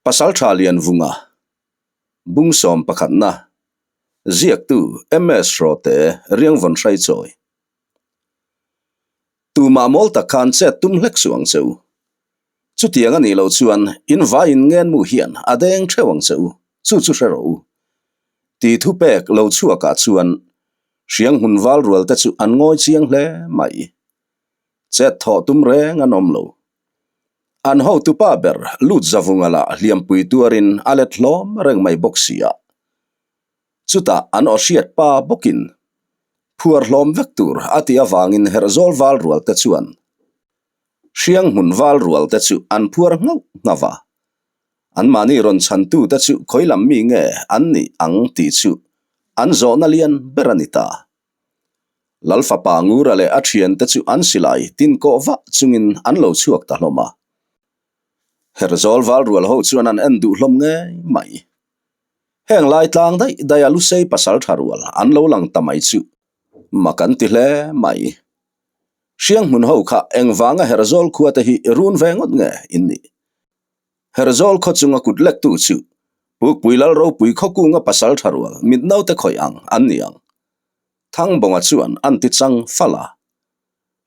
pasal thalian vunga bung som pakhat na ziak tu ms rote riang von thrai choi tu ma mol ta khan che tum hlek suang cheu chu tiang ani lo chuan in va in ngen mu hian adeng thewang cheu chu hrero ti thu pek lo chua ka chuan riang hun wal rual ta chu an ngoi chiang hle mai che tho tum reng anom lo an ho tu pa ber lut zawungala liam pui tuarin alet hlom reng mai boxia chuta an oshiat pa bokin phuar hlom vektur ati awangin herzol wal rual te chuan riang hun wal rual te chu an phuar ngau ngawa an mani ron chan tu te chu khoilam mi nge an ni ang ti chu an zo na lian beranita lalfa pa ngura le athien te chu an silai tin ko wa chungin an lo chuak ta hloma herzol wal rual ho chuan an endu hlom nge mai heng lai tlang dai dayalu sei pasal tharual an lo lang tamai chu makan ti hle mai riang mun ho kha engwanga herzol khuate hi run vengot nge inni herzol kho chunga kutlek tu chu puk puilal ro pui kho kunga pasal tharual mit nau te khoi ang an niang thang bonga chuan an ti chang fala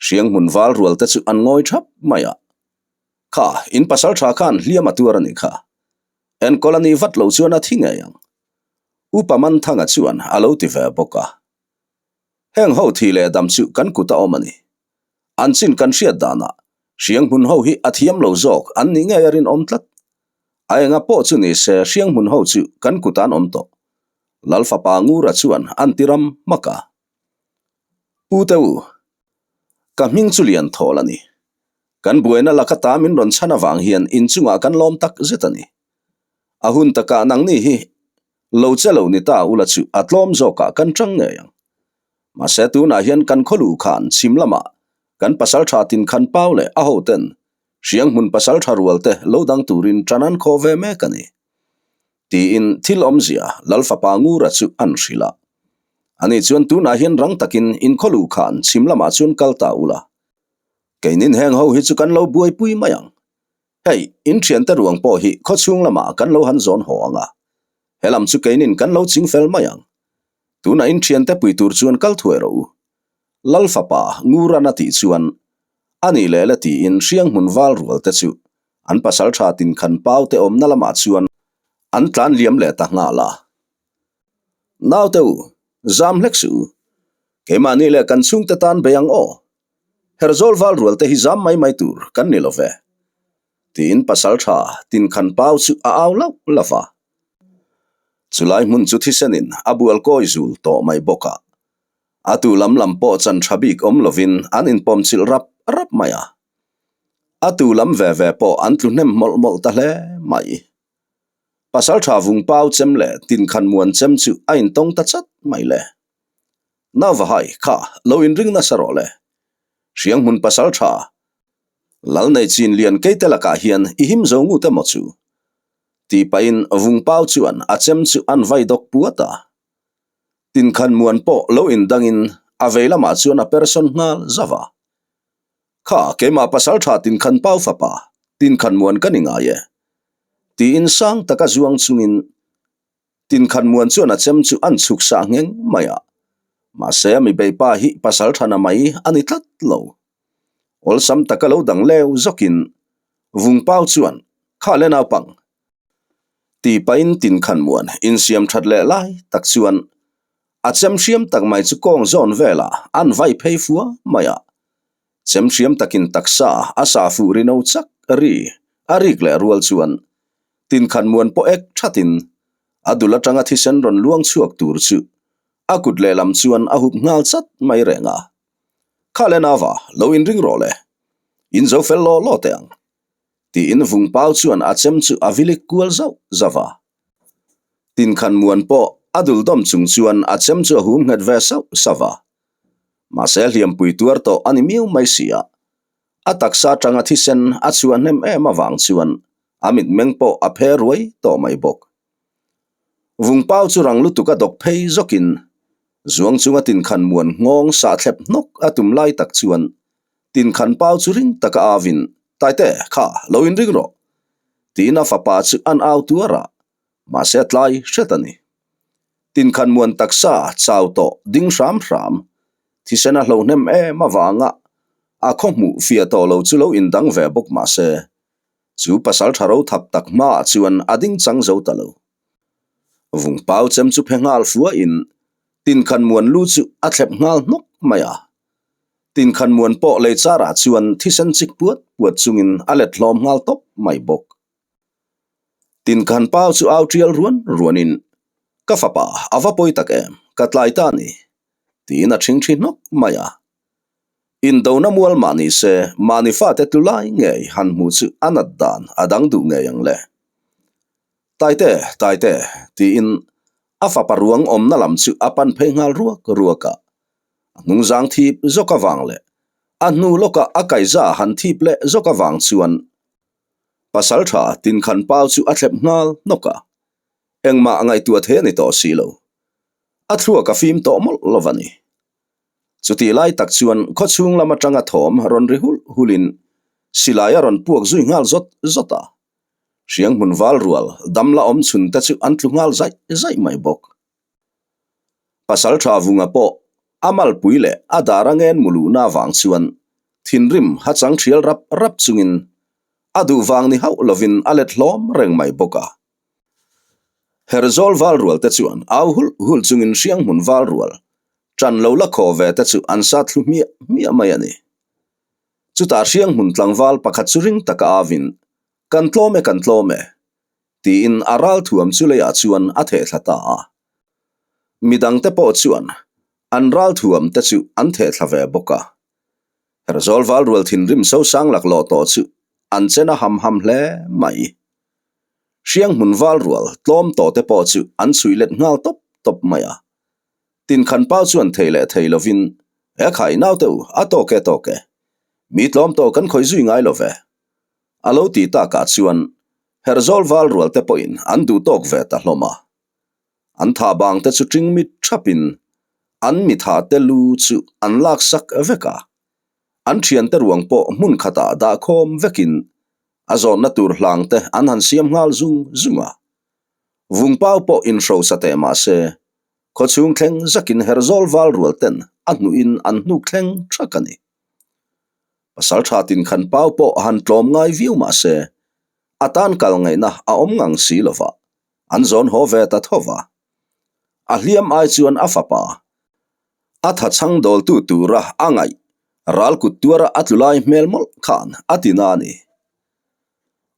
riang mun wal rual te chu an ngoi thap maya kha in pasal tha khan hliam aturani kha en kolani vat lo chuan a thinga yang upaman thanga chuan alo ti ve boka heng ho thi le dam chu kan kuta omani an chin kan hriat dana riang mun ho hi athiam lo zok an ni nge yarin omtlat aenga po chu ni se riang mun ho chu kan kutan omto lalfa pa ngura chuan an tiram maka uteu kaming chu lian tholani kan buena lakata min ron chana wang hian in chunga kan lom tak zetani ahun taka nang ni hi lo chelo ni ta ula chu atlom zoka kan tang nge yang ma se tu na hian kan kholu khan chimlama kan pasal tha tin khan paule a ho ten riang mun pasal tharual te lo dang turin tranan khove me kani ti in thil omzia lalfa pa ngura chu an rila ani chuan tu na hian rang takin in kholu khan chimlama chun kalta ula kainin heng ho hi chu kan lo buai pui mayang hei in thian ta ruang po hi kho chung lama kan lo han zon ho anga helam chu kainin kan lo chingfel mayang tuna in thian te pui tur chuan kal thuero lalfa pa ngura na ti chuan ani lele ti in riang mun wal rual te chu an pasal tha tin khan pau te om nalama chuan an tlan liam le ta nga la naw teu zam hleksu kemani le kan chung te tan beyang o herzol wal rual te hi zam mai mai tur kan ni love tin pasal tha tin khan pau chu a aw lo lava chulai mun chu thisenin abual ko izul to mai boka atu lam po chan thabik om lovin an in pom chil rap maya atu lam ve po an tlunem mol ta hle mai pasal tha vung pau chem le tin khan muan chem chu ain tong ta chat mai le naw va hai kha lo in ring na saro le riang mun pasal tha lal nei chin lian keitela ka hian i him zo ngu te mo chu ti pain vung pau chuan a chem chu an vai dok puata tin khan muan po lo in dangin aveila ma chuan a person ngal zawa kha kema pasal tha tin khan pau fa pa tin khan muan kaninga ye ti in sang taka zuang chungin tin khan muan chuan a chem chu an chuk sa ngeng maya ma se mi be pa hi pasal thana mai ani tlat lo ol sam taka lo dang leu zokin vung pau chuan kha le naw pang ti pain tin khan muan in siam that le lai tak chuan a chem hriam tak mai chu kong zon vela an vai phei fua maya chem hriam takin taksa asa fu rino chak arik le rual chuan tin khan muan po ek thatin adula tanga thisen ron luang chuak tur chu akut le lam chuan a hup ngal chat mai renga khale nawa lo in ring role in zo fel lo teang ti in vung pau chuan a chem chu avilik kual zo zawa tin khan muan po adul dom chung chuan a chem chu hum ngat ve so sawa ma se hliam pui tuar to ani miu mai sia ataksa tanga thisen a chuan nem e ma wang chuan amit mengpo a phe ruai to mai bok vung pau chu rang lu tuka dok phei zokin zuang chunga tin khan muan ngong sa thlep nok atum lai tak chuan tin khan pau chu ring taka avin taite kha lo in ring ro tina fapa chu an au tuara ma se tlai hretani tin khan muan taksa chau to ding ram thi sena hlo nem ma wanga a khomu fia to lo chu lo indang ve bok ma se chu pasal tharo thap tak ma chuan ading chang zo talo vung pau chem chu phengal fua in tin khan muan lu chu a thlep ngal nok maya tin khan muan po le chara chuan thisen chik puat chungin alet hlom ngal top mai bok tin khan pau chu au trial ruanin ka fapa ava poi tak em katlai ta ni tin a thing thin nok maya in do na mual mani se mani fa te tulai nge han mu chu anat dan adang du nge yang le taite ti in afa paruang om na lam chu apan phengal ruaka nung jang thip zoka wang le anu loka akai za han thip le zoka wang chuan pasal tha tin khan pau chu athlep ngal noka engma angai tu the ni to silo athua ka fim to mol lovani chuti lai tak chuan khochung lama tanga thom ron ri hulin silaya ron puak zui ngal zota riang mun wal rual damla om chun ta chu an tlungal zai mai bok pasal tha vunga po amal puile adarangen mulu na wang chuan thinrim hachang thial rap chungin adu wang ni hau lovin alet hlom reng mai boka herzol wal rual ta chuan au hul chungin riang mun wal rual tran lo la kho ve ta chu an sa thlu mi mai ani chuta riang mun tlangwal pakhat churing taka avin kan tlome ti in aral thuam chu le a chuan a the thlata midang te po chuan an ral thuam te chu an the thlave boka herzol wal rual thin rim so sang lak lo to chu an chena ham hle mai riang mun wal rual tlom to te po chu an chuilet ngal top maya tin khan pau chuan theilovin e khai nau teu a to ke mi tlom to kan khoi zui ngai love alo ti ta ka chuan herzol wal rual te poin an du tok ve ta hloma an tha bang te chu tring mit thapin an mi tha te lu chu an lak sak veka an thian te ruang po mun khata da khom vekin azon na tur hlang te an han siam ngal zunga vung pau po in ro sa te ma se khochung thleng zakin herzol wal rual ten anu in an nu thleng thakani pasal thatin khan pau po han tlom ngai viu ma se atan kal ngai na a om ngang si lova an zon ho ve ta thova a hliam ai chuan a fapa a tha chang dol tu tura angai ral kut tuara atlulai melmol khan atina ni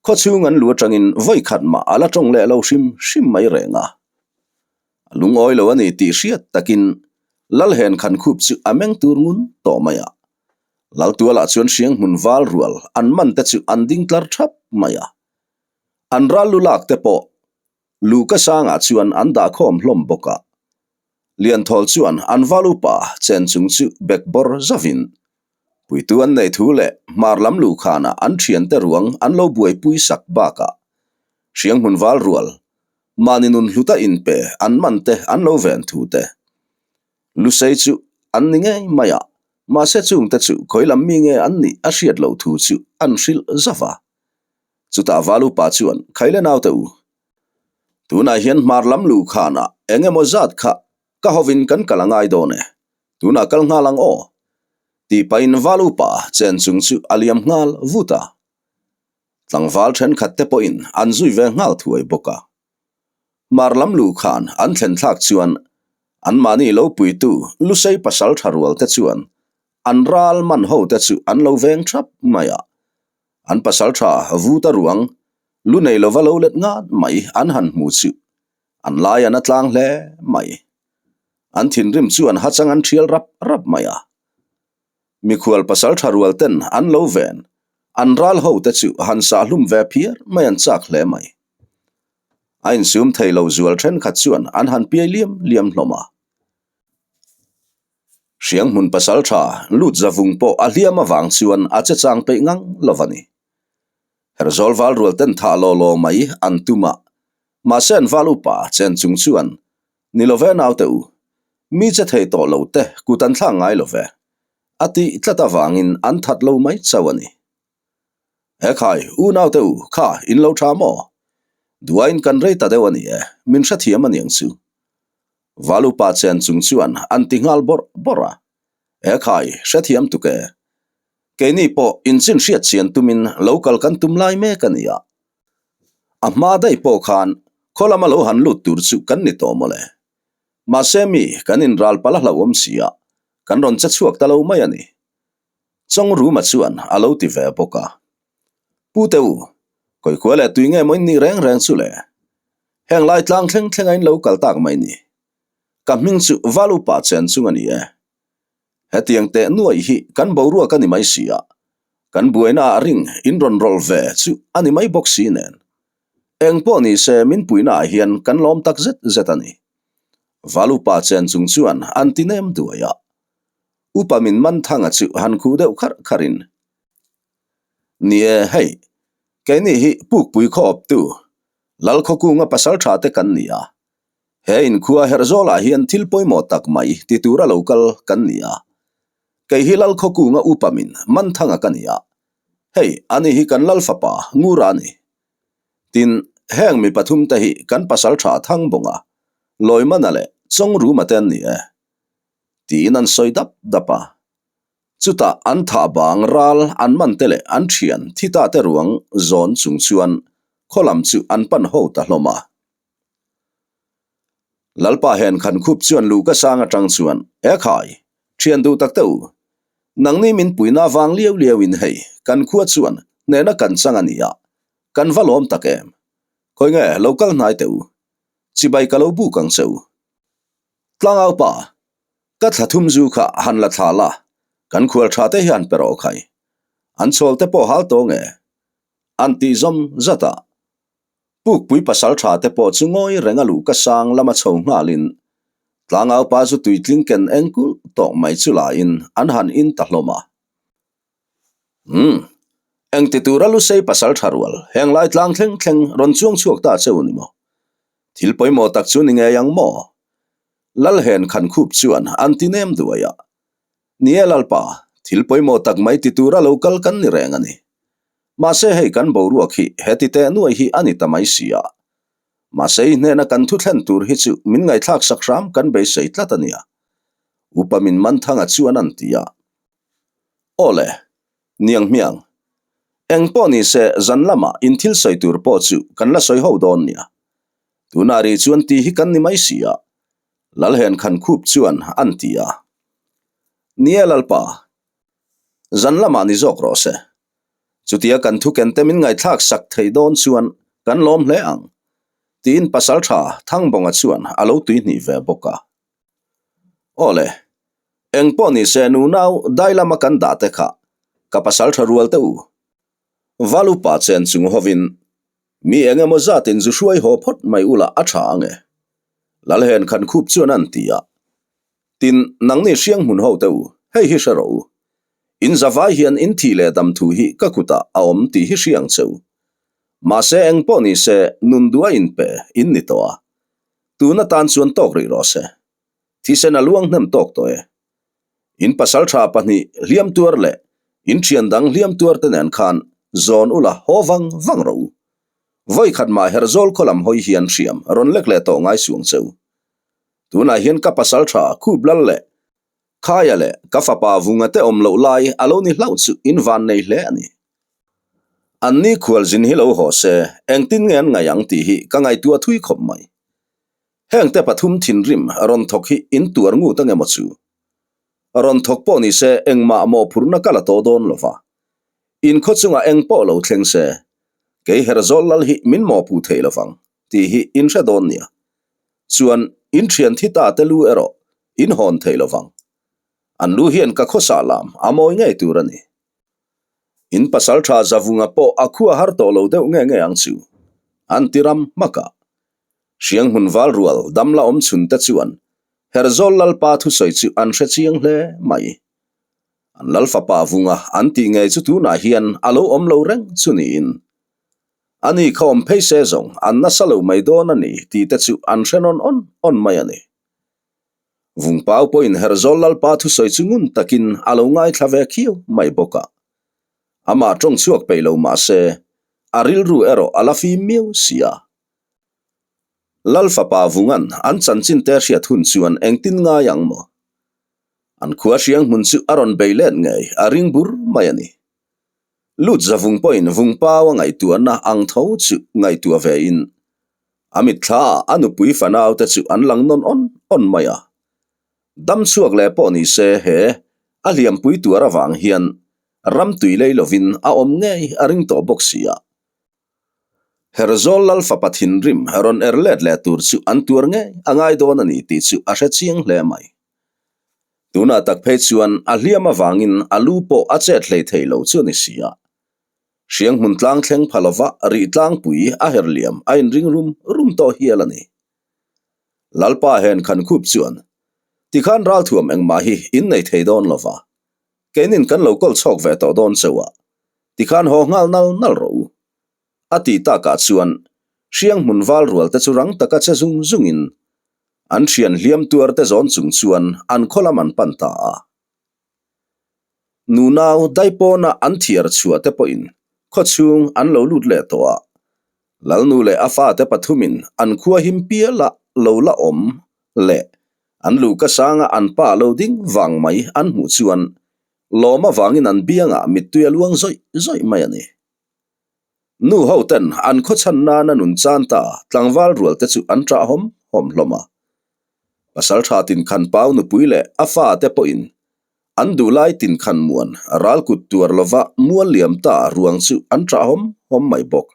khochung an lu tangin voi khat ma ala tong le lo shim mai renga lungoi lo ani ti hriat takin lal hen khan khup chu ameng tur ngun to maya lal tuala chuan riang mun wal rual an man te chu an ding tlar thap maya an ral lu lak te po lu ka sanga chuan an da khom hlom boka lian thol chuan an valupa chen chung chu bekbor zavin puituan nei thule marlam lu khana an thian te ruang an lo buai pui sak baka riang mun wal rual maninun hluta in pe an man te an lo ven thu te lu sei chu an ni nge maya ma se chung te chu khoilam mi nge an ni a hriat lo thu chu an hril zawa chuta valupa chuan khaile naw te tuna hian marlam lu khana engemaw zat kha ka hovin kan kalangai done tuna kal ngalang o ti pain valupa chen chung chu aliam ngal vuta tlangwal then khat te po in an zui ve ngal thuai boka marlam lu khan an thlen thlak chuan an mani lo puitu lu sei pasal tharual te chuan an ral man ho te chu an lo veng thap maya an pasal tha vuta ruang lu nei lo valo let nga mai an han mu chu an lai an atlang hle mai an thin rim chu an hachang an thial rap maya mi khual pasal tharual ten an lo ven an ral ho te chu han sa hlum ve phiar mai an chak hle mai ain sum thailo zual then khat chuan an han piai liam hloma riang mun pasal tha lut zawung po a hliam awang chuan a che chang pe ngang lovani herzol wal rual ten tha lo mai an tuma ma sen valupa chen chung chuan ni love naw te mi che thei to lo te kutan thla ngai love ati tlata wangin an that lo mai chawani e khai u nau teu kha in lo tha mo duain kan rei ta deu ani min sha thiam ani ang chu valu pa chen chung chuan an tingal bora e khai sha thiam tu ke ni po in chin riat chian tumin local kan tum lai me kania amma dai po khan kholama lo han lut tur chu kan ni to mole ma semi kan in ral pala la om sia kan ron cha chuak ta lo mai ani chong ru ma chuan alo ti ve poka pu teu koi khole tui nge moi ni reng reng chu le heng lai tlang thleng ain local tak mai ni ka ming chu valu pa chen chung ani hetiang te nuai hi kan boruwa kan ni mai sia kan buena ring in ron rol ve chu ani mai box si nen eng po ni se min puina hian kan lom tak zet ani valu pa chen chung chuan antinem duaya upamin man thanga chu han khu deuh kharin nie hei ke ni hi puk pui khop tu lal kho ku nga pasal tha te kan nia he in khua herzola hian thil poimo tak mai ti tura local kan nia ke hi lal kho ku nga upamin man thanga kan nia hei ani hi kan lal fapa ngura ni tin heng mi pathum te hi kan pasal tha thang bonga loi manale chong ru maten ni ti nan soi dapa chuta an tha bang ral an man tele an thian thita te ruang zon chung chuan kholam chu an pan ho ta hloma lalpa hen khan khup chuan lu ka sanga tang chuan e khai thian du tak teu nang ni min puina wang lieu in hei kan khua chuan ne na kan changania kan valom takem khoi nge local nai teu chibai kalo bu kang cheu tlangaw pa ka thlathum zu kha han la thala kan khual tha te hian pero khai an chol te po hal to nge anti zom zata puk pui pasal tha te po chungoi rengalu ka sang lama chho ngalin tlangaw pa zu tuitling ken engkul to mai chula in an han in tahloma eng ti turalu sei pasal tharwal heng lai tlang thleng ron chuang chuak ta cheuni mo thil poimo tak chu ni nge yang mo lal hen khan khup chuan antinem duaya nielal pa thil poimo tak mai ti tura local kan ni reng ani ma se hei kan boru akhi heti te nuai hi ani tamai sia ma sei ne na kan thu thlen tur hi chu min ngai thak sakram kan be sei tlatania upamin man thanga chuan an tia ole niang miang eng po ni se zan lama in thil soi tur po chu kan la soi ho don nia tunari chuan ti hi kan ni mai sia lal hen khan khup chuan an tia nielal pa zan lama ni zok ro se chutia kan thu ken temin ngai thak sak thei don chuan kan lom hle ang tin pasal tha thang bonga chuan alo tui ni ve boka ole eng po ni se nu nau dailama kan da te kha ka pasal tha rual teu valu pa chen chung hovin mi engemaw zatin zu hruai ho phot mai ula atha ange lal hen khan khup chuan an tia tin nang ni hriang mun ho teu hei hi sharo in zawai hian in thi le dam thu hi ka kuta aom ti hi hriang cheu ma se eng po ni se nun dua in pe in ni toa tuna tan chuan tok ri ro se thi se na luang hnem tok to in pasal tha pani hliam tur le in thian dang hliam tur ten an khan zon ula howang wang ro voi khat ma herzol kholam hoi hian hriam ron lek le to ngai suang cheu tuna hian ka pasal tha khu blal le khaya le ka fapa vunga te om lo lai alo ni hlau chu in van nei hle ani anni khual jin hi lo ho se engtin ngen ngayang ti hi ka ngai tua thui khop mai heng te pathum thin rim ron thok hi in tuar ngu ta ngemaw chu ron thok po ni se engma mo phurna kala to don lova in kho chunga eng po lo thleng se ke herzol lal hi min mo pu thei lovang ti hi in sha don nia chuan in thian thi ta te lu ero in hon thei lovang an lu hian ka khosa lam amoi ngai turani in pasal tha zawunga po akhua har to lo deuh nge ang chu an tiram maka siang hun wal rual damla om chun ta chuan herzol lal pa thu soi chu an hre chiang hle mai an lal fa pa vunga an ti nge chu tu na hian alo om lo reng chuni in ani khom phei se zong an na salo mai don ani ti ta chu an hrenon on mai ani vung pau po in herzol lal pa thu soi chungun takin alo ngai thlave khiu mai boka ama trong chuak peilo ma se aril ru ero alafi miu sia lalfa pa vungan an chanchin ter hriat hun chuan engtin nga yang mo an khua hriang hmun chu aron beilet ngei aring bur mai ani lut zavung point vung pawa ngai tu na ang tho chu ngai tu ve in amit thla anu pui fanau te chu an lang non on maya dam chuak le po ni se he aliam pui tu rawang hian ram tui lei lovin a om ngei aring to boxia herzol lal fathin rim heron erlet le tur chu an tur nge angai don ani ti chu a hre chiang hle mai tuna tak phe chuan a hliam awangin alu po a chet hlei theilo chu ni sia hriang hmun tlang thleng phalawa ri tlang pui a herliam a in ring rum to hialani lalpa hen khan khup chuan tikhan ral thuam engma hi in nei theidon lova kenin kan local chok ve to don chewa tikhan ho ngal nal ro ati ta ka chuan hriang hmun wal rual te churang taka che zungin an thian hliam tuar te zon chung chuan an kholaman panta a nunau daipona an thiar chua te po in khochung an lo lut le to a lalnu le afa te pathumin an khua him pia la lo la om le an lu ka sanga an pa lo ding wang mai an mu chuan loma wangin an bianga mittuya luang zoi mai ani nu hoten an khochan na nun chanta tlangwal rual te chu an tra hom hloma pasal tha tin khan pau nu puile afa te po in an du lai tin khan muan ral kut tuar lova mual liam ta ruang chu an tra hom mai bok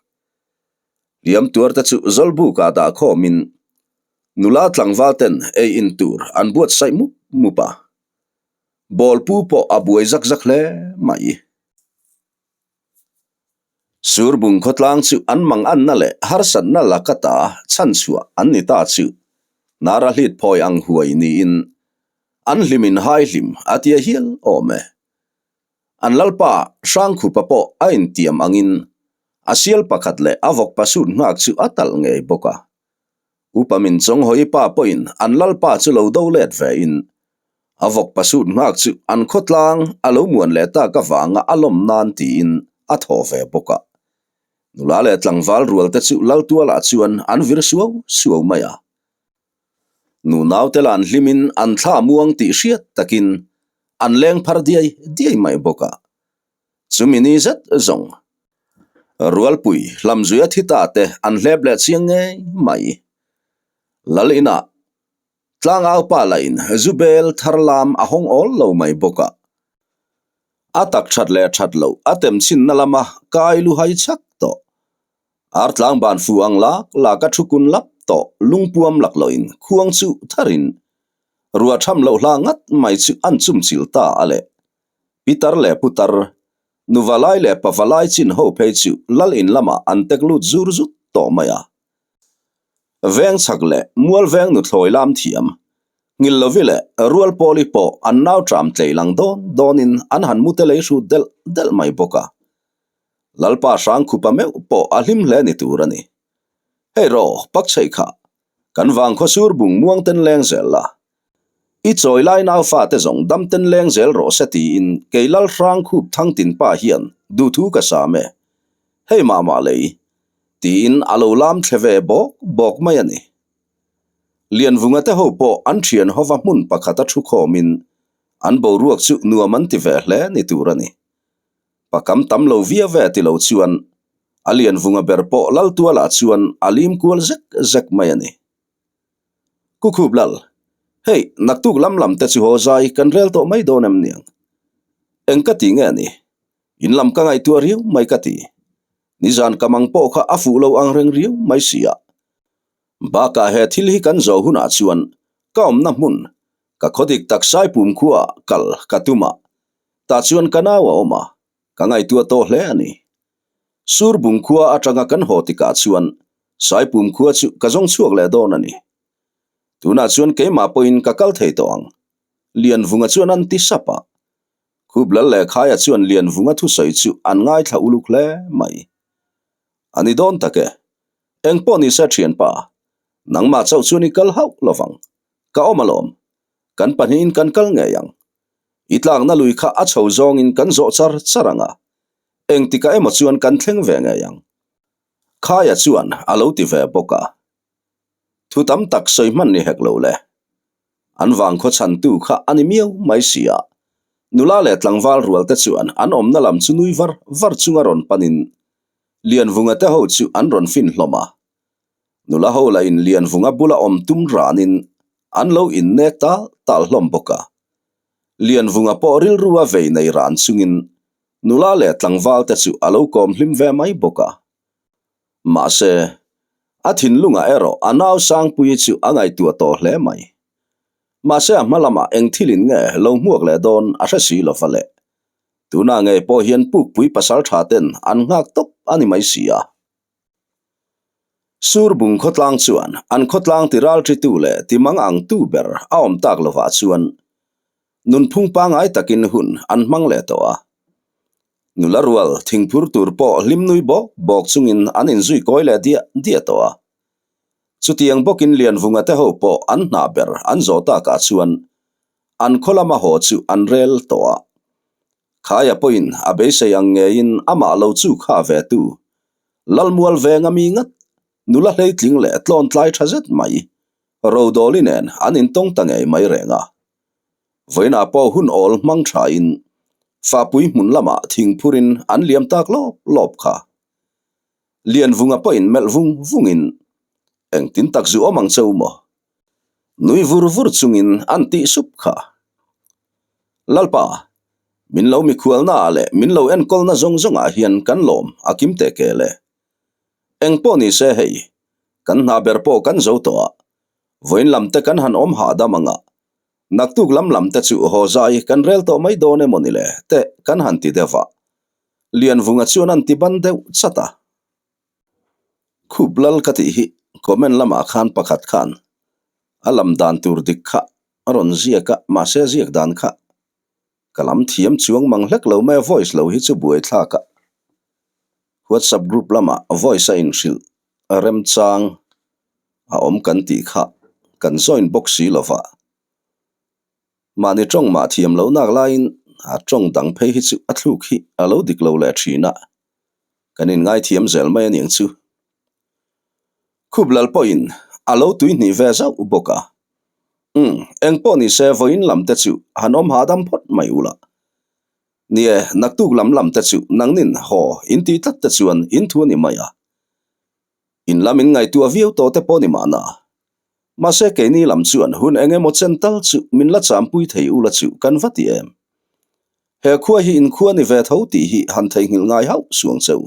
liam tuar te chu zolbu ka da kho min nula tlangwal ten e in tur an buat sai mupa bol pu po abuai zak le mai surbung khotlang chu an mang an na le harsan na lakata chan chua an ni ta chu nara hlit phoi ang huai ni in an hlimin hai hlim atia hial ome an lalpa sang khu papo ain tiam angin asial pakhat le avok pasun ngak chu atal ngei boka upamin chong hoi pa point an lalpa chu lo do let ve in avok pasun ngak chu an khotlang alo muan le ta ka wanga alom nan ti in a tho ve boka nula le tlangwal rual te chu laltuala chuan an vir suau maya nu nau te lan hlimin an thla muang ti hriat takin an leng phar diai mai boka chumini zat zong rual pui lamzuya thita te an hlep le chiang nge mai lalina tlang au pa lain zubel tharlam ahong ol lo mai boka atak that lo atem chin nalama kailu hai chak to artlang ban fuang la ka thukun lap to lungpuam lak loin khuang chu tharin ruwa tham lo hla ngat mai chu an chum chil ta ale pitar le putar nuwalai le pawalai chin ho phei chu lal in lama an teklut zur to maya veng chakle mual veng nu thloi lam thiam ngil lovile rual polipo an nau tram tleilang donin an han mutele shu del mai boka lalpa sang khupa me po ahlim hle ni turani hey ro pak chei kha kan wang kho sur bung muang ten leng zel la i choi lai nau fa te zong dam ten leng zel ro seti in keilal rang khup thang tin pa hian du thu ka sa me hey mama lei tin alo lam theve bok mai ani lian vunga te ho po an thian hova mun pakhata thu khomin an bo ruak chu nuaman ti ve hle ni turani pakam tam lo via ve ti lo chuan alian vunga berpo lal tuala chuan alim kual zek mai ani kukhup lal hey naktuk lam te chu ho zai kan rel to mai donem niang engkati nge ni in lam ka ngai tu riu mai kati ni zan kamang po kha afu lo ang reng riu mai sia ba ka he thil hi kan zo huna chuan kaom na mun ka khodik tak sai pum khuwa kal katuma ta chuan kanawa oma ka ngai tu to hle ani sur bung khuwa atanga kan hotika chuan sai pum khuwa chu ka zong chuak le don ani tuna chuan ke ma point ka kal thei tong lian vunga chuan an ti sapa khublal le khaya chuan lian vunga thu soi chu an ngai thla uluk le mai ani don take engpo ni sa thian pa nangma chau chuni kal hau lovang ka omalom kan panin kan kal nge yang itlang na lui kha a chho zong in kan zo charanga eng tika emo chuan kan thleng ve nge yang khaya chuan alo ti ve boka thu tam tak soi man ni hek lo le an wang kho chan tu kha ani miau mai sia nula le tlangwal rual te chuan an om na lam chu nui var chunga ron panin lian vunga te ho chu an ron fin hloma nula ho la in lian vunga bula om tum ranin an lo in nek tal hlom boka lian vunga po ril ruwa ve nei ran chungin nula le tlangwal te chu alo kom hlim ve mai boka ma se athin lunga ero anaw sang pui chu angai tu to hle mai ma se malama eng thilin nge lo muak le don a hra si lo fale tuna nge po hian puk pui pasal thaten an ngak top ani mai sia surbung khotlang chuan an khotlang tiral tri tu le timang ang tu ber aom tak lova chuan nun phung pa ngai takin hun an mang le to a nularual thingphur tur po limnui bok chungin an in zui koi le dia to a chutiang bokin lian vunga te ho po an na ber an zota ka chuan an kholama ho chu an rel to a khaya poin abe se yang nge in ama lo chu kha ve tu lalmual ve ngami ngat nula hleitling le tlon tlai thazet mai rodolinen an in tong tangai mai renga voina po hun ol mang tha in fa pui mun lama thingphurin an liam tak lop kha lian vunga poin mel vungin eng tin tak zu omang chau mo nui vur chungin an ti sup kha lalpa min lo mi khual na le min lo en kol na zong a hian kan lom akim te ke le eng po ni se hei kan na ber po kan zo to voin lam te kan han om ha da manga naktuk lam te chu ho zai kan rel to mai do ne monile te kan han ti dewa lian vunga chuan an ti ban deuh chata khublal kati hi komen lama khan pakhat khan alam dan tur dik kha aron ziaka ma se ziak dan kha kalam thiam chuang mang hlek lo me voice lo hi chu buai thla ka WhatsApp group lama voice a in shil rem chang a om kan ti kha kan join box si lova mani trong ma thiam lo nak lain a trong dang phei hi chu athluk hi alo dik lo le thina kanin ngai thiam zel mai aning chu khublal poin alo tui ni ve zau boka eng po ni se voin lam te chu hanom hadam phot mai ula nie naktuk lam te chu nangnin ho in ti tat te chuan in thu ni maya in lamin ngai tu aviu to te po ni mana ma se ke ni lam chuan hun enge mo chental chu min la cham pui thei ula chu kan vati em he khua hi in khua ni ve tho ti hi han thei ngil ngai hau suang cheu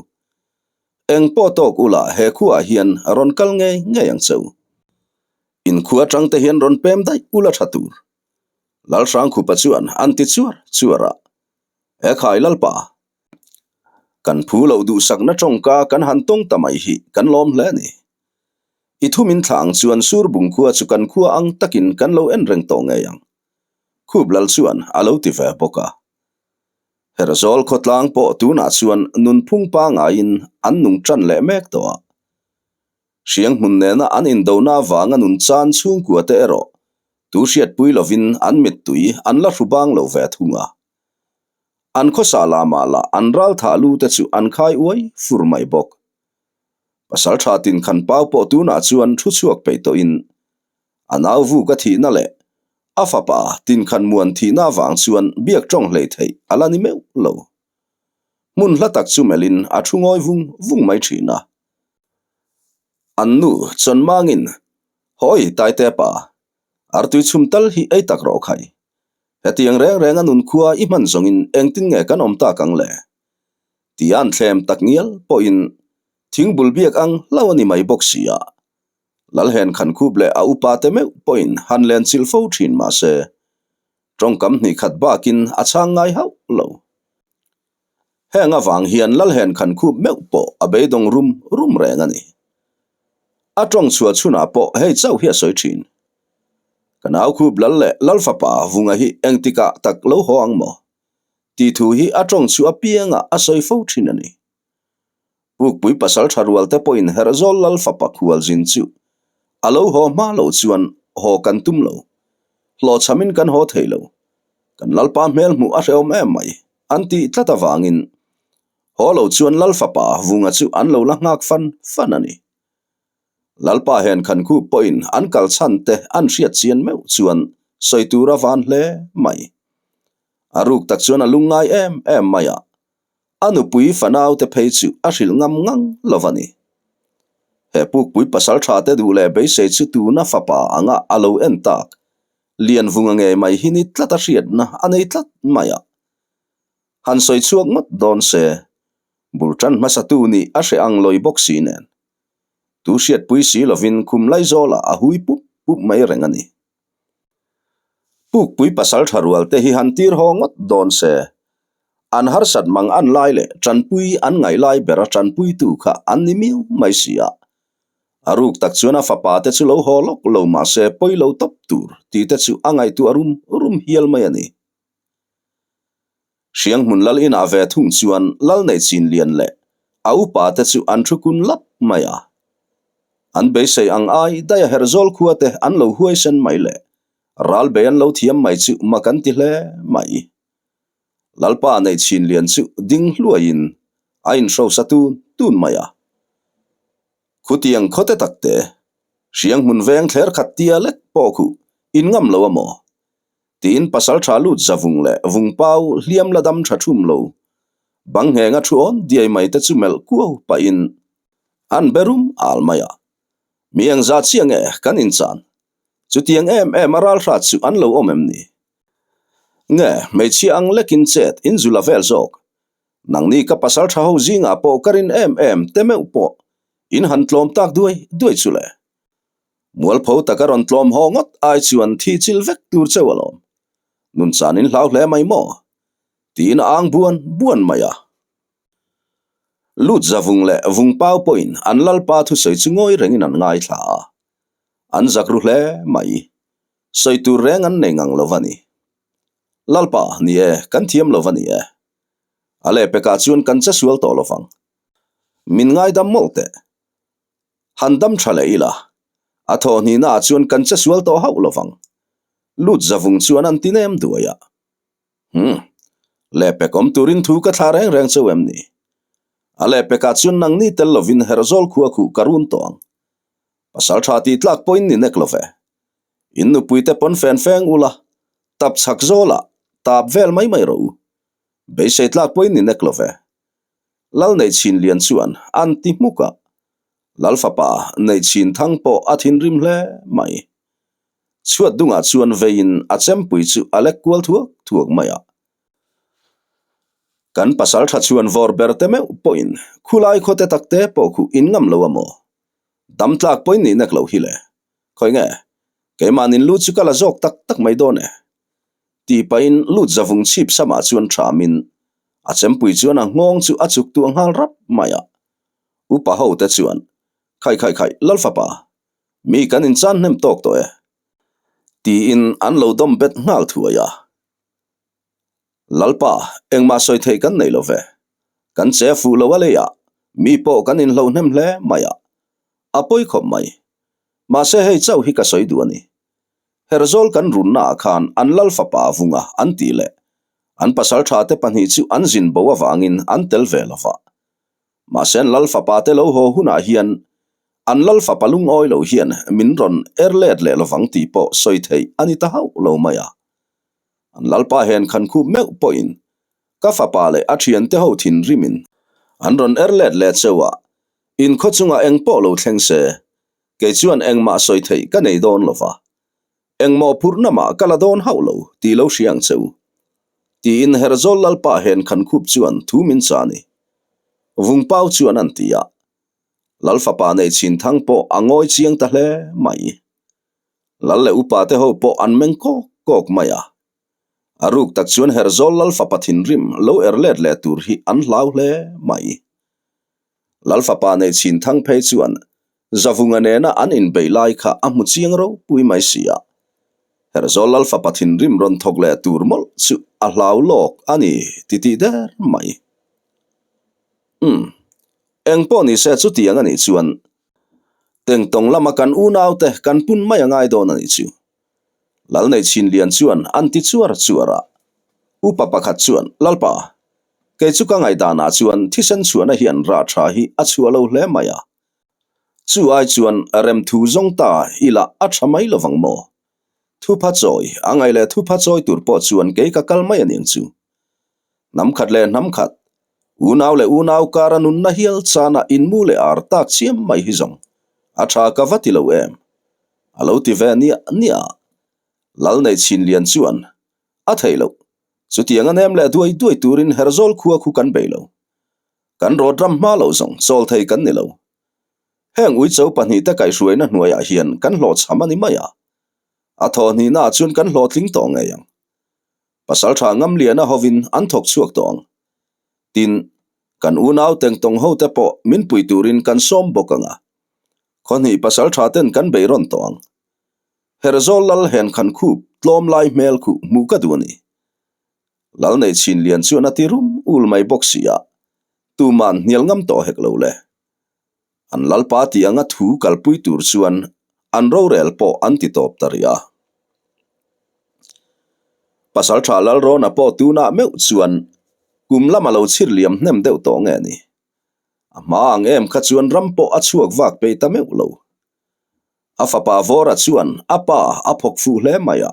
eng po tok ula he khua hian ron kal nge yang cheu in khua tang te hian ron pem dai ula thatur lal sang khu pa chuan an ti chuara e khai lalpa kan phu lo du sak na tong ka kan han tong tamai hi kan lom hle ni ithumin thang chuan surbung khua chu kan khua ang takin kan lo en reng to nge yang khublal chuan alo ti ve boka herzol khotlang po tuna chuan nun phung pa nga in an nung tran le mek to siang mun ne na an in do na wanga nun chan chung ku te ero tu hriat pui lovin an mit tui an la hrubang lo ve thunga an kho sala mala an ral tha lu te chu an khai uai fur mai bok pasal thatin khan pau po tuna chuan thu chuak pe to in anaw vu ka thi na le afapa tin khan muan thi na wang chuan biak tong hlei thei alani meu lo mun hlatak chu melin a thungoi vung mai thina annu chon mangin hoi tai te pa artui chumtal hi ei tak ro khai hetiang reng anun khua i man zongin engtin nge kan om ta kang le tian thlem tak ngial po in thingbul biak ang lawani mai boxia lal hen khan khub le a upa te meu point han len chil fo thin ma se trong kam ni khat bakin a chang ngai hau lo henga wang hian lal hen khan khub meu po a beidong rum reng ani a trong chua chuna po hei chau hi soi thin kanau khub lal le lal fa pa vunga hi engtika tak lo ho ang mo ti thu hi a trong chu a pianga a soi fo thin ani puk pui pasal tharwal te point herzol lal fa pa khual jin chu alo ho ma lo chuan ho kan tum lo hlo chamin kan ho theilo kan lalpa mel mu a reom em mai anti tlata wangin holo chuan lalfapa vunga chu an lo la ngak fan ani lalpa hen khan khu point an kal chan te an riat chian meu chuan soitura van hle mai aruk tak chuan alungai em maya anu pui fanau te phei chu a hril ngam ngang lovani he puk pui pasal tha te du le be se chu tu na fapa anga alo en tak lian vunga nge mai hini tlata riat na anei tlat maya han soi chuak mat don se bultran masatu ni a hre ang loi boxi nen tu hriat pui si lovin khum lai zola a hui pup mai rengani puk pui pasal tharual te hi han tir hongot don se an har sat mang an lai le tran pui an ngai lai bera tran pui tu kha an ni miu mai sia aruk tak chuana fapa te chu lo holok lo ma se poi lo top tur ti te chu angai tu arum hial mai ani siang mun lal in ave thung chuan lal nei chin lian le au pa te chu an thukun lap maya an be sei ang ai daya herzol khuate an lo huai sen mai le ral be an lo thiam mai chu makan ti hle mai lalpa nei chin lian chu ding hluain ain ro satu tun maya khutiang khote takte siang mun veng thler khatia lek pokhu in ngam lo amo tin pasal thalu zawung le vung pau hliam ladam thathum lo bang henga thuon diai mai te chu mel ku pa in an berum almaya miang za chiang e kan in chan chutiang em aral ra chu an lo omem ni nge mei chi ang lekin chet in zula vel zok nang ni ka pasal tha ho zinga po karin em teme upo in han tlom tak duai chule mual pho takaron tlom hongot ai chuan thi chil vek tur chewalom nun chanin hlau hle mai mo tin ang buan maya lut zawung le vung pau point an lalpa thu soi chungoi rengin an ngai thla an zakru hle mai soi tu reng an nengang lovani lalpa ni e kan thiam lovani e ale peka chuan kan cha sual to lovang min ngai dam molte handam thale ila atho ni na chuan kan cha sual to hau lovang lut zawung chuan an tinem duaya le pekom turin thu ka thlareng reng chewem ni ale peka chun nang ni tel lovin herzol khu karun tong pasal thati tlak point ni neklove innu puite pon feng ula tap chak zola tap vel mai ro be se tlak point ni neklove lal nei chin lian chuan anti muka lal fapa nei chin thang po athin rim hle mai chuat dunga chuan vein achem pui chu alek kwal thuak maya kan pasal tha chuan vor berte me point khulai khote takte po khu in ngam lo amo dam tlak point ni nak lo hile khoi nge ke manin lu chu kala jok tak mai done ti pain lu zawung chip sama chuan thamin achem pui chuan a ngong chu achuk tu anghal rap maya upa ho te chuan khai lal fapa mi kan in chan nem tok to e ti in an lo dom bet ngal thuaya lalpa engma soi thei kan nei love kan che fu lo wale ya mi po kan in lo nem hle maya apoi khom mai ma se hei chau hi ka soi duani herzol kan run na khan an lal fapa vunga an ti le an pasal tha te panhi chu an jin bowa wangin an tel velova ma sen lal fapa te lo ho huna hian an lal fapa lung oi lo hian min ron erlet le lovang ti po soi thei ani ta hau lo maya an lalpa hen khan khu meu point ka fapa le athian te ho thin rimin an ron erlet le chewa in khochunga eng po lo thlengse ke chuan engma soi thei ka nei don lova engmo purnama kala don haulo ti lo hriang cheu ti in herzol lalpa hen khan khup chuan thu min chani vung pau chuan an tia lalfapa nei chin thang po angoi chiang ta hle mai lal le upa te ho po an meng kok maya aruk tak chuan herzol lalfapa thin rim lo erlet le tur hi an hlau hle mai lalfapa nei chin thang phei chuan zawunga nena an in beilai kha amu chiang ro pui mai sia herzol lalfapa thin rim ron thok le tur mol chu a hlau lok ani titi der mai eng po ni se chu tiang ani chuan teng tong lama kan unau te kan pun mai angai don ani chu lal nei chin lian chuan an ti chuara upa pakhat chuan lalpa ke chu ka ngai dana chuan thisen chuan a hian ra tha hi a chua lo hle maya chu ai chuan rem thu zong ta ila a thamai lovang mo thu pha choi angai le thu pha choi tur po chuan ke ka kal mai aning chu nam khat le nam khat unaw le unaw karanun na hial chana in mu le ar tak chiam mai hi zong a tha ka vati lo em alo ti ve nia lal nei chin lian chuan a thailo chutiang anem le duai turin herzol khuwa khu kan beilo kan rodram ma lo zong chol thei kan ni lo heng ui chau pani ta kai hruai na hnuai a hian kan hlo chamani maya a tho ni na chun kan hlo tling tong nge yang pasal tha ngam lian a hovin an thok chuak tong tin kan unaw teng tong ho te po min pui turin kan som bokanga khoni pasal tha ten kan beiron tong herzol lal hen khan khu tlom lai mel khu mu ka duani lal nei chin lian chu na tirum ul mai boxia tu man nial ngam to hek lo le an lal pa ti anga thu kalpui tur chuan an ro rel po an ti top taria pasal tha lal ro na po tu na meu chuan kum lama lo chir liam hnem deuh to nge ni ama ang em kha chuan rampo a chuak wak pe ta meu lo afapa vora chuan apa aphok fu hle maya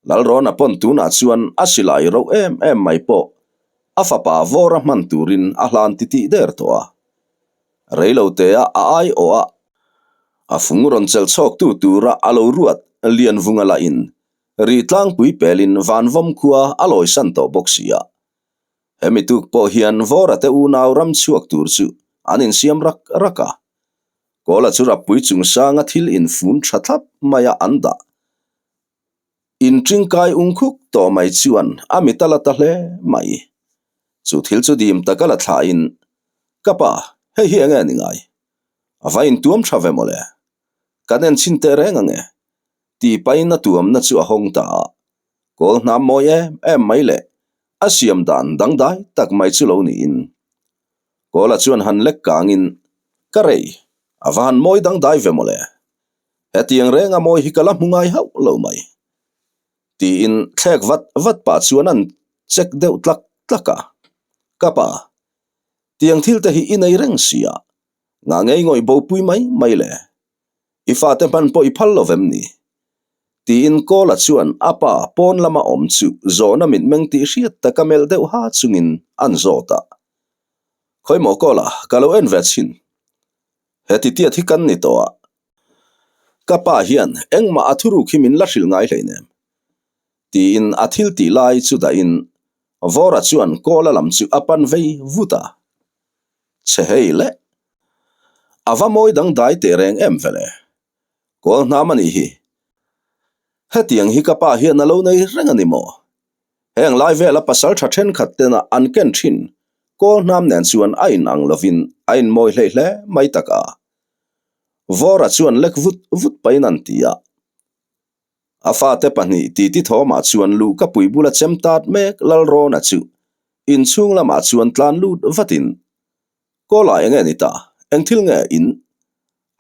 lal ro na pon tu na chuan asilai ro em mai po afapa vora man turin a hlan ti ti der to a reilo te a ai o a funguron chel chok tu tura alo ruat lian vunga la in ri tlang pui pelin van vom khuwa aloi san to boxia hemituk po hian vora te unaw ram chuak tur chu anin siam raka kola chura pui chung sanga thil in fun thathap maya anda in tringkai ungkhuk to mai chuan amitala ta hle mai chu thil chu dim takala tha in kapa hei hi anga ningai avain tuam thave mole kanen chinte renga nge ti paina tuam na chu a hong ta kol na moye em mai le asiam dan dang dai tak mai chu lo ni in kola chuan han lek kangin karei avan moi dang dai ve mole hetiang renga moi hi kala mungai hau lo mai ti in thlek vat pa chuan an chek deuh tlaka kapa tiang thil te hi inei reng sia nga ngei ngoi bo pui mai le ifa te pan po iphal lovem ni ti in kola chuan apa pon lama om chu zona min meng ti hriat ta kamel deuh ha chungin an zota khoi mo kola kalo en vetsin heti tia thi kan ni to a kapa hian engma athuru khimin la hril ngai hleinem ti in athil ti lai chu da in vora chuan kola lam chu apan vei vuta che hei le ava moi dang dai te reng em vele kol na mani hi hetiang hi kapa hian alo nei reng ani mo heng lai vela pasal tha then khat te na an ken thin kol nam nen chuan ain ang lovin ain moi hle mai taka vora chuan lek vut painan tia afa te pani ti thoma chuan lu ka pui bula chemtat mek lal ro na chu in chung lama chuan tlan lut vatin kola enge ni ta engthil nge in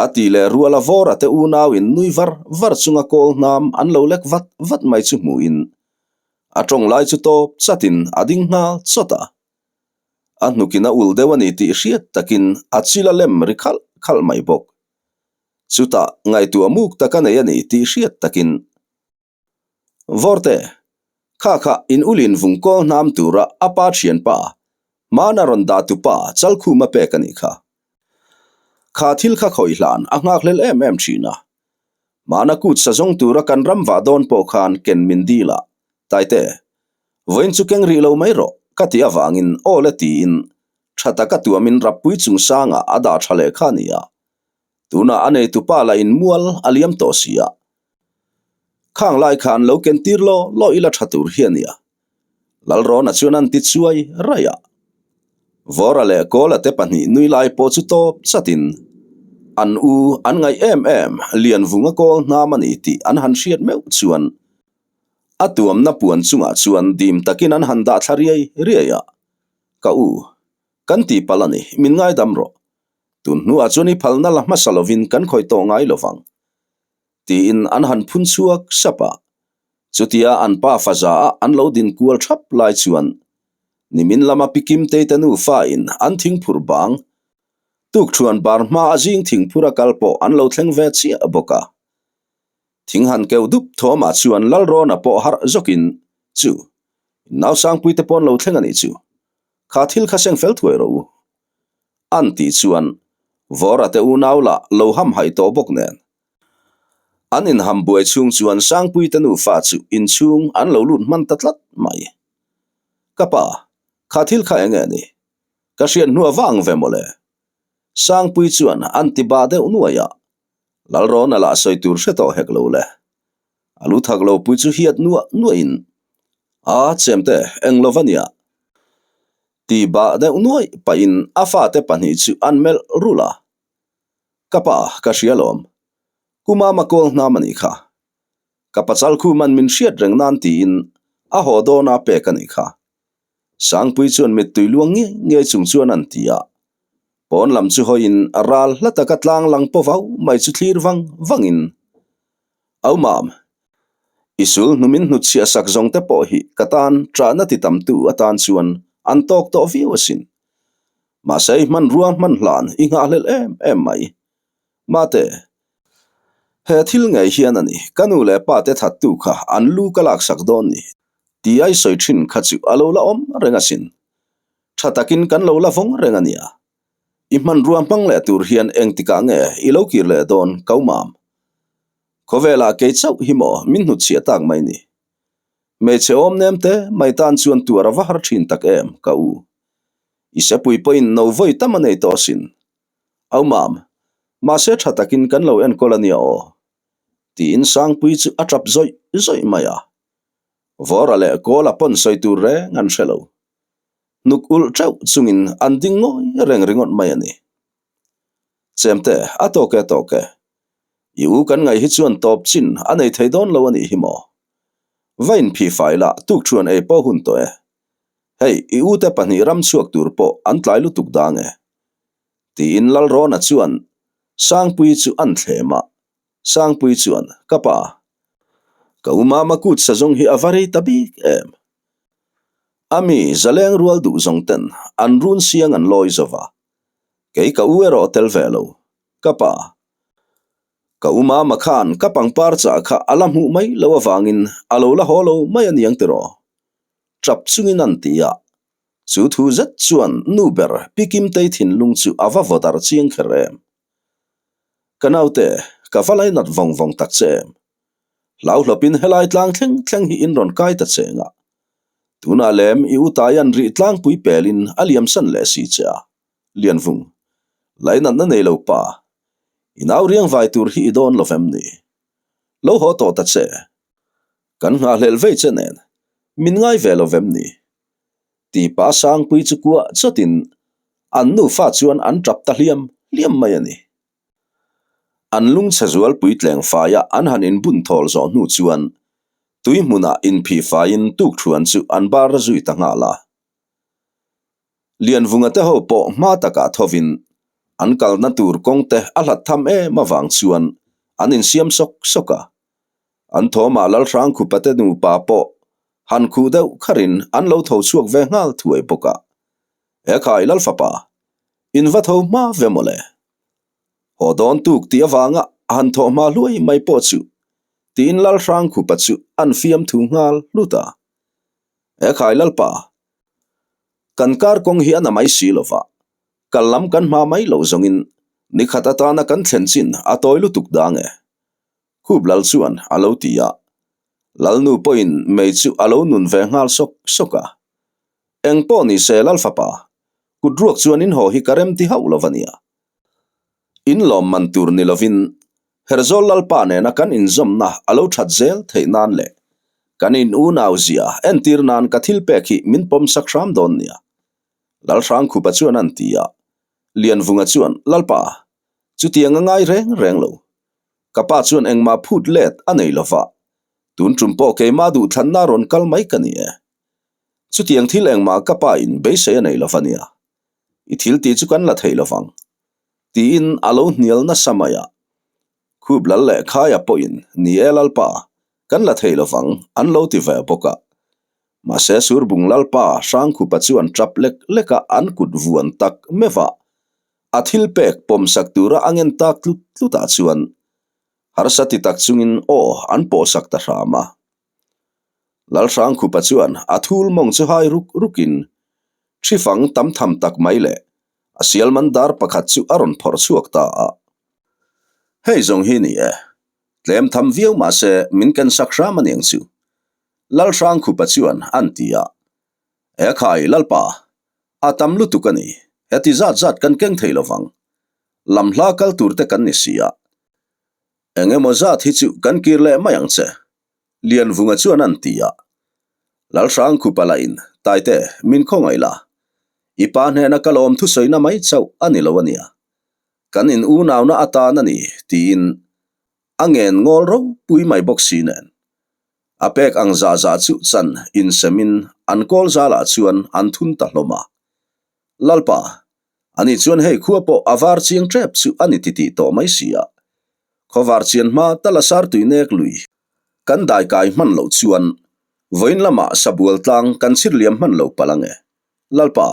ati le ruala vora te unaw in nui var chunga kol nam an lo lek vat mai chu mu in atong lai chu to chatin ading ngal chota anukina ul dewani ti hriat takin achila lem rikhal khal mai bok chuta ngai tu amuk takane yani ti hriat takin vorte kha in ulin vung kol nam tura apa thian pa mana ron da tu pa chalkhu ma pe kani kha thil kha khoi hlan angak lel em thina mana kut sa zong tura kan ram wa don po khan ken min dila taite voin chu keng ri lo mai ro katia wangin ole ti in thata ka tuamin rapui chung sanga ada thale khania tuna ane tu pa la in mual aliam to sia khang lai khan lo ken tir lo ila thatur hiania lal ro na chunan ti chuai raya vora le kola te pani nui lai po chu to chatin an ngai em lian vunga kol na mani ti an han hriat meu chuan atuam na puan chunga chuan dim takin an handa thlariai riaya ka kan ti palani min ngai damro tun nu a chuni phalna la masalovin kan khoi to ngai lovang ti in an han phun chuak sapa chutia an pa faza an lo din kual thap lai chuan nimin lama pikim te tanu fa in an thing phur bang tuk thuan bar ma ajing thing phura kalpo an lo thleng ve chi aboka thing han keu dup thoma chuan lalro na po har zokin chu naw sang pui te pon lo thleng ani chu kha thil kha seng fel thuai ro an ti chuan vora te u nawla lo ham hai to bok nen an in ham buai chung chuan sang pui tanu fa chu in chung an lo lut man tatlat mai kapa kha thil kha enge ni ka hrian hnuwa wang ve mole sang pui chuan an ti ba de unuaya lalro na la soi tur hreto hek lo le alu thak lo pui chu hiat nuwa in a chemte englovania ti ba de unuai pa in afa te pani chu an mel rula kapa ka hrialom kuma makol na mani kha kapachal khu man min hriat reng nan ti in a ho do na pe ka ni kha sang pui chuan mit tui luang nge chung chuan an tia pon lam chu hoin aral lata ka tlang lang po vau mai chu thlir wangin au mam isul numin nu chia sak zong te po hi katan tra na ti tam tu atan chuan an tok to viwasin ma sei man ruam man hlan inga hlel em mai mate he thil ngai hian ani kanu le pa te that tu kha an lu kalak sak don ni ti ai soi thin kha chu alo la om rengasin thatakin kan lo la vong rengania i man ruam pang le tur hian eng tika nge i lo kir le don kaumam khovela ke chau himo min nu chia tak mai ni me che om nem te mai tan chuan tur wa har thin tak em ka u i se pui poin no voi tamanei to sin au mam ma se thatakin kan lo en kolania o ti in sang pui chu atrap zoi maya vora le kola pon soi tur re ngan shelo nuk ul chau chungin anding ngo reng ringot mai ani chemte atoke yu kan ngai hi chuan top chin anei theidon lo ani himo vain phi faila tuk chuan e po hun to e hei yu te pani ram chuak tur po an tlai lu tuk dange ti in lal ro na chuan sang pui chu an thlema sang pui chuan kapa kauma makut sa zong hi avari tabik em ami zaleng rual du zong ten an run siang an loi zova kei ka uero tel velo kapa kauma makhan kapang par cha kha alam hu mai lo awangin alo la holo mai an yang tero trap chungin an tia chu thu zat chuan nuber pikim te thin lung chu awa vodar chiang kherem kanaute ka falai nat vong tak chem lau hlopin helai tlang thleng hi in ron kai ta chenga tuna lem i utayan ri tlang pui pelin aliam san le si cha lian vung lainan na nei lo pa inaw riang vai tur hi don lovem ni lo ho to ta che kan nga hlel ve chenen min ngai ve lovem ni ti pa sang pui chu kwa chotin an nu fa chuan an trap ta liam mai ani an lung chazual pui tleng fa ya an han in bun thol zo nu chuan tui muna in phi fa in tuk thuan chu an bar zui ta nga la lian vunga te ho po ma taka thovin an kal na tur kong te alat tham ma wang chuan an in siam soka an thoma lal rang khu pate nu pa po han khu deuh kharin an lo tho chuak ve ngal thuai poka e khai lal fa pa in va tho ma ve mole ho don tuk ti awanga han tho ma luai mai po chu tin lal rang khu pa chu an fiam thu ngal luta e khai lal pa kan kar kong hi an mai silova kalam kan ma mai lo zongin nikhata ta na kan thlen chin atoi lu tuk dange khub lal chuan alo tia lal nu poin mei chu alo nun ve ngal soka eng po ni se lal fa pa kudruak chuan in ho hi karem ti hau lovania in lom man tur ni lovin herzol lal pa ne na kan in zom na alo that zel theinan le kan in u nauzia entir nan kathil pekhi min pom sakram don nia lal rang khu pa chuan an tia lian vunga chuan lalpa chutianga ngai reng lo kapa chuan engma phut let anei lova tun trumpo ke ma du than na ron kal mai kanie chutiang thil engma kapa in be se anei lovania i thil ti chu kan la thei lovang ti in alo nial na samaya khub lal le khaya poin ni elalpa kan la thei lovang an lo ti ve poka Mase surbung lalpa sang khupa chuan traplek leka an kut vuan tak mewa athil pek pom saktura angen tak tluta chuan harsati tak chungin an po sakta rama lal sang khupa chuan athul mong chu hai rukin thifang tam tham tak maile asial mandar pakhat chu aron phor chuak ta hei zong hi ni tlem tham viau ma se min kan sakra maniang chu lal sang khupa chuan antia khai lalpa atam lutukani heti zat kan keng theilovang lamhla kal turte kan ni sia engemaw zat hi chu kan kirle mayang che lian vunga chuan antia lal sang khupa lain taite min khongai la ipa hne kalom thu soina mai chau ani lowania kan in u naw na ata na ni tin angen ngol ro pui mai boxi nen apek ang za chu chan in semin an kol zala chuan an thun ta hloma lalpa ani chuan hei khuapo avar chiang trep chu ani titi to mai sia khovar chian ma talasar tuinek lui kan dai kai man lo chuan voin lama sabual tlang kan sirliam man lo palange lalpa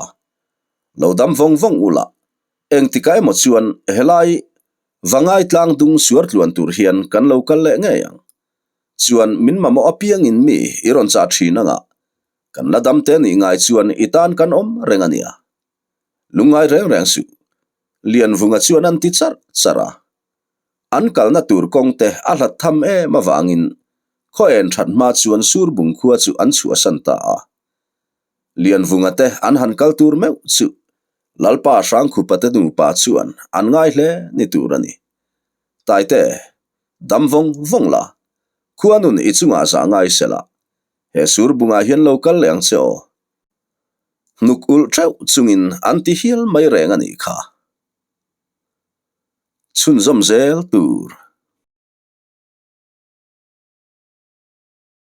lodam vong ula eng tikai mo chuan helai vangai tlang dung suar tluan tur hian kan lo kal le nge yang chuan min mamo apiang in mi iron cha thina nga kan ladam te ni ngai chuan itan kan om rengania lungai reng su lian vunga chuan an ti chara an kalna tur kong te a hlat tham mawangin kho en that ma chuan surbung khua chu an chua santa lian vunga te an han kal tur meu chu lalpa sang khupa te nu pa chuan an ngai hle ni turani taite damvong vongla khuanun ichunga za ngai sela he surbunga hian local leng cheo nuk ul treu chungin anti hial mai reng ani kha chun zom zel tur